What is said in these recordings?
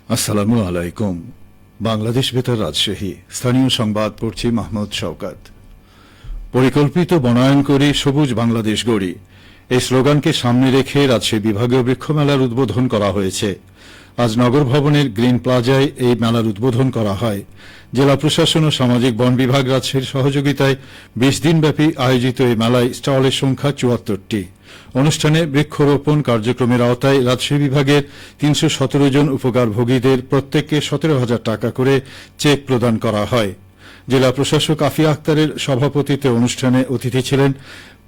আসসালামু আলাইকুম। বাংলাদেশ বেতার রাজশাহী স্থানীয় সংবাদ পড়ছি মাহমুদ শওকত। পরিকল্পিত বনায়ন করে সবুজ বাংলাদেশ গড়ি, এই স্লোগানকে সামনে রেখে রাজশাহী বিভাগীয় বৃক্ষমেলার উদ্বোধন করা হয়েছে। আজ নগর ভবনের গ্রিন প্লাজায় এই মেলার উদ্বোধন করা হয়। জেলা প্রশাসন ও সামাজিক বন বিভাগ রাজশাহীর সহযোগিতায় 20 দিনব্যাপী আয়োজিত এই মেলায় স্টলের সংখ্যা 74টি। অনুষ্ঠানে বৃক্ষরোপণ কার্যক্রমের আওতায় রাজশাহী বিভাগের 317 জন উপকারভোগীদের প্রত্যেককে 17,000 টাকা করে চেক প্রদান করা হয়। জেলা প্রশাসক আফিয়া আক্তারের সভাপতিত্বে অনুষ্ঠানে অতিথি ছিলেন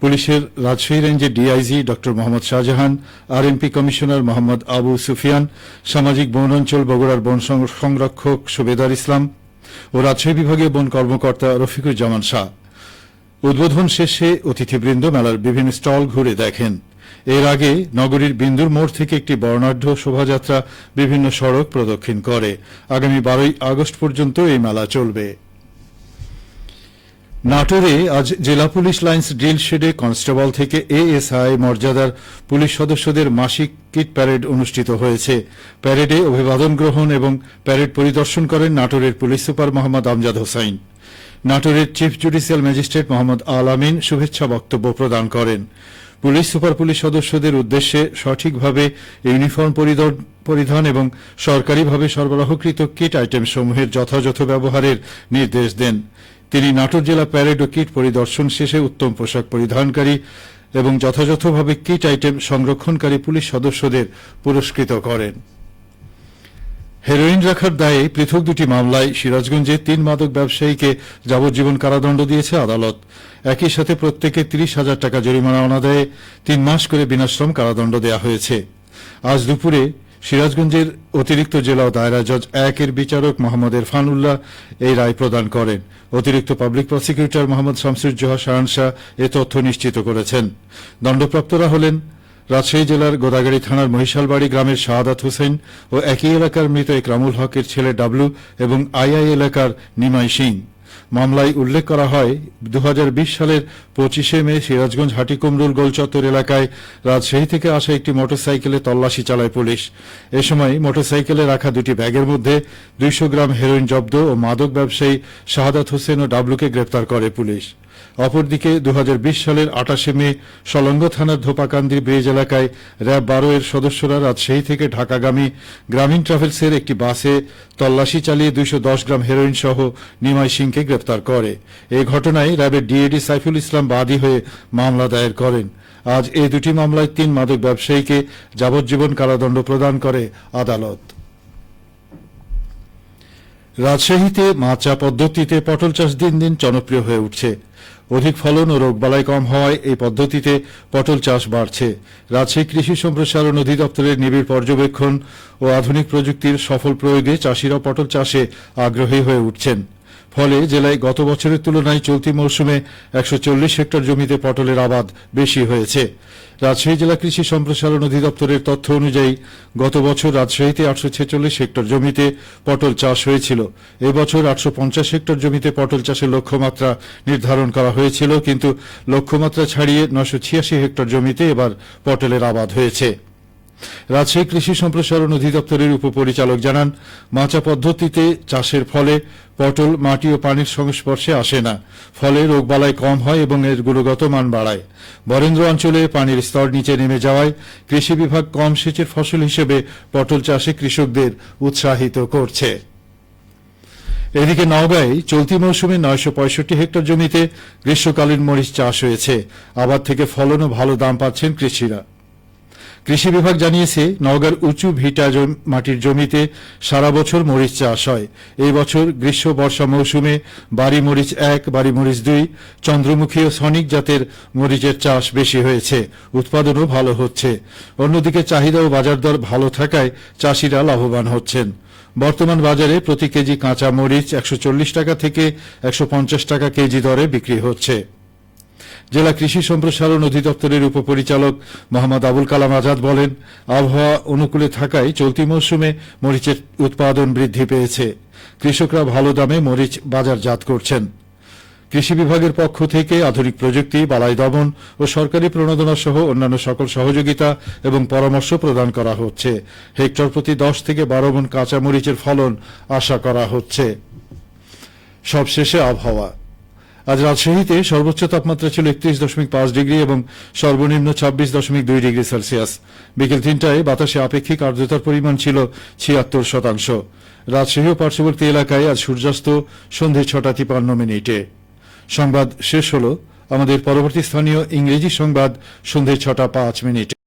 পুলিশের রাজশাহী রেঞ্জের ডিআইজি ড মোহাম্মদ শাহজাহান, আরএমপি কমিশনার মোহাম্মদ আবু সুফিয়ান, সামাজিক বনাঞ্চল বগুড়ার বন সংরক্ষক সুবেদার ইসলাম ও রাজশাহী বিভাগীয় বন কর্মকর্তা রফিকুজ্জামান শাহ। উদ্বোধন শেষে অতিথিবৃন্দ মেলার বিভিন্ন স্টল ঘুরে দেখেন। এর আগে নগরীর বিন্দুর মোড় থেকে একটি বর্ণাঢ্য শোভাযাত্রা বিভিন্ন সড়ক প্রদক্ষিণ করে। আগামী 12 আগস্ট পর্যন্ত এই মেলা চলবে। নাটোরে আজ জেলা পুলিশ লাইন্স ড্রিল শেডে কনস্টেবল থেকে এএসআই মর্যাদার পুলিশ সদস্যদের মাসিক কিট প্যারেড অনুষ্ঠিত হয়েছে। প্যারেডে অভিবাদন গ্রহণ এবং প্যারেড পরিদর্শন করেন নাটোরের পুলিশ সুপার মোহাম্মদ আমজাদ হোসাইন। নাটোরের চিফ জুডিশিয়াল ম্যাজিস্ট্রেট মোহাম্মদ আল আমিন শুভেচ্ছা বক্তব্য প্রদান করেন। পুলিশ সুপার পুলিশ সদস্যদের উদ্দেশ্যে সঠিকভাবে ইউনিফর্ম পরিধান এবং সরকারিভাবে সরবরাহকৃত কিট আইটেমসমূহের যথাযথ ব্যবহারের নির্দেশ দেন। তিনি নাটোর জেলা প্যারেড ও কিট পরিদর্শন শেষে উত্তম পোশাক পরিধানকারী এবং যথাযথভাবে কিট আইটেম সংরক্ষণকারী পুলিশ সদস্যদের পুরস্কৃত করেন। হেরোইন রাখার দায়ে পৃথক দুটি মামলায় সিরাজগঞ্জে 3 মাদক ব্যবসায়ীকে যাবজ্জীবন কারাদণ্ড দিয়েছে আদালত। একই সাথে প্রত্যেকে 30,000 টাকা জরিমানা অনাদায়ে 3 মাস করে বিনাশ্রম কারাদণ্ড দেওয়া হয়েছে। আজ দুপুরে সিরাজগঞ্জের অতিরিক্ত জেলা ও দায়রা জজ 1 এর বিচারক মোহাম্মদ ইরফান উল্লাহ এই রায় প্রদান করেন। অতিরিক্ত পাবলিক প্রসিকিউটর মোহাম্মদ শামসুজ্জোহা শাহানশাহ এ তথ্য নিশ্চিত করেছেন। দণ্ডপ্রাপ্তরা হলেন রাজশাহী জেলার গোদাগাড়ী থানার মহিশালবাড়ি গ্রামের শাহাদাত হোসেন ও একই এলাকার মৃত ইকরামুল হকের ছেলে ডাবলু এবং আইআই এলাকার নিমাই সিং। মামলায় উল্লেখ করা হয় 2020 সালের 25 মে সিরাজগঞ্জ হাটিকুমরুল গোলচত্বর এলাকায় রাজশাহী থেকে আসা একটি মোটরসাইকেলে তল্লাশি চালায় পুলিশ। এ সময় মোটরসাইকেলে রাখা দুটি ব্যাগের মধ্যে 200 গ্রাম হেরোইন জব্দ ও মাদক ব্যবসায়ী শাহাদাত হোসেন ও ডাবলুকে গ্রেপ্তার করে পুলিশ। অপরদিকে 2020 সালের 28 মে সলঙ্গ থানার ধোপাকান্দি ব্রিজ এলাকায় র্যাব 12 এর সদস্যরা রাজশাহী থেকে ঢাকাগামী গ্রামীণ ট্রাভেলসের একটি বাসে তল্লাশি চালিয়ে 210 গ্রাম হেরোইন সহ নিমাই সিংকে গ্রেপ্তার করে। এই ঘটনায় র্যাবের ডিএডি সাইফুল ইসলাম বাদী হয়ে মামলা দায়ের করেন। আজ এই দুটি মামলায় 3 মাদক ব্যবসায়ীকে যাবজ্জীবন কারাদণ্ড প্রদান করে আদালত। রাজশাহীতে মাচা পদ্ধতিতে পটল চাষ দিন দিন জনপ্রিয় হয়ে উঠছে। অধিক ফলন ও রোগবালাই কম হওয়ায় এই পদ্ধতিতে পটল চাষ বাড়ছে। রাজশাহী কৃষি সম্প্রসারণ অধিদপ্তরের নিবিড় পর্যবেক্ষণ ও আধুনিক প্রযুক্তির সফল প্রয়োগে চাষিরা পটল চাষে আগ্রহী হয়ে উঠছেন। ফলে জেলায় গত বছরের তুলনায় চলতি মৌসুমে 140 হেক্টর জমিতে পটলের আবাদ বেশি হয়েছে। রাজশাহী জেলা কৃষি সম্প্রসারণ অধিদপ্তরের তথ্য অনুযায়ী গত বছর রাজশাহীতে 846 হেক্টর জমিতে পটল চাষ হয়েছিল। এবছর 850 হেক্টর জমিতে পটল চাষের লক্ষ্যমাত্রা নির্ধারণ করা হয়েছিল, কিন্তু লক্ষ্যমাত্রা ছাড়িয়ে 986 হেক্টর জমিতে এবার পটলের আবাদ হয়েছে। রাজশাহী কৃষি সম্প্রসারণ অধিদপ্তরের উপপরিচালক জানান, মাচা পদ্ধতিতে চাষের ফলে পটল মাটি ও পানির সংস্পর্শে আসে না, ফলে রোগবালাই কম হয় এবং এর গুণগত মান বাড়ায়। বরেন্দ্র অঞ্চলে পানির স্তর নিচে নেমে যাওয়ায় কৃষি বিভাগ কম সেচের ফসল হিসেবে পটল চাষে কৃষকদের উৎসাহিত করছে। এদিকে নওগাঁয় চলতি মৌসুমে 965 হেক্টর জমিতে গ্রীষ্মকালীন মরিচ চাষ হয়েছে। আবাদ থেকে ফলন ও ভালো দাম পাচ্ছেন কৃষিরা। কৃষি বিভাগ জানিয়েছে, নওগাঁর উঁচু ভিটা মাটির জমিতে সারা বছর মরিচ চাষ হয়। এই বছর গ্রীষ্ম বর্ষা মৌসুমে বাড়ি মরিচ 1, বাড়ি মরিচ 2, চন্দ্রমুখী ও সনিক জাতের মরিচের চাষ বেশি হয়েছে। উৎপাদনও ভালো হচ্ছে। অন্যদিকে চাহিদা ও বাজার দর ভালো থাকায় চাষিরা লাভবান হচ্ছেন। বর্তমান বাজারে প্রতি কেজি কাঁচা মরিচ 140 টাকা থেকে 150 টাকা কেজি দরে বিক্রি হচ্ছে। জেলা কৃষি সম্প্রসারণ অধিদপ্তরের উপপরিচালক মোহাম্মদ আবুল কালাম আজাদ বলেন, আবহাওয়া অনুকূলে থাকায় চলতি মৌসুমে মরিচের উৎপাদন বৃদ্ধি পেয়েছে। কৃষকরা ভালো দামে মরিচ বাজারজাত করছেন। কৃষি বিভাগের পক্ষ থেকে আধুনিক প্রযুক্তি, বালাই দমন ও সরকারি প্রণোদনা সহ অন্যান্য সকল সহযোগিতা এবং পরামর্শ প্রদান করা হচ্ছে। হেক্টর প্রতি 10 থেকে 12 মণ কাঁচা মরিচের ফলন আশা করা হচ্ছে। সবশেষে আবহাওয়া। আজ রাজশাহীতে সর্বোচ্চ তাপমাত্রা ছিল 31.5 ডিগ্রি এবং সর্বনিম্ন 26.2 ডিগ্রি সেলসিয়াস। বিকেল 3টায় বাতাসে আপেক্ষিক আর্দ্রতার পরিমাণ ছিল 76%। রাজশাহী ও পার্শ্ববর্তী এলাকায় আজ সূর্যাস্ত সন্ধে 6:53। সংবাদ শেষ হল। আমাদের পরবর্তী স্থানীয় ইংরেজি সংবাদ সন্ধে 6:05।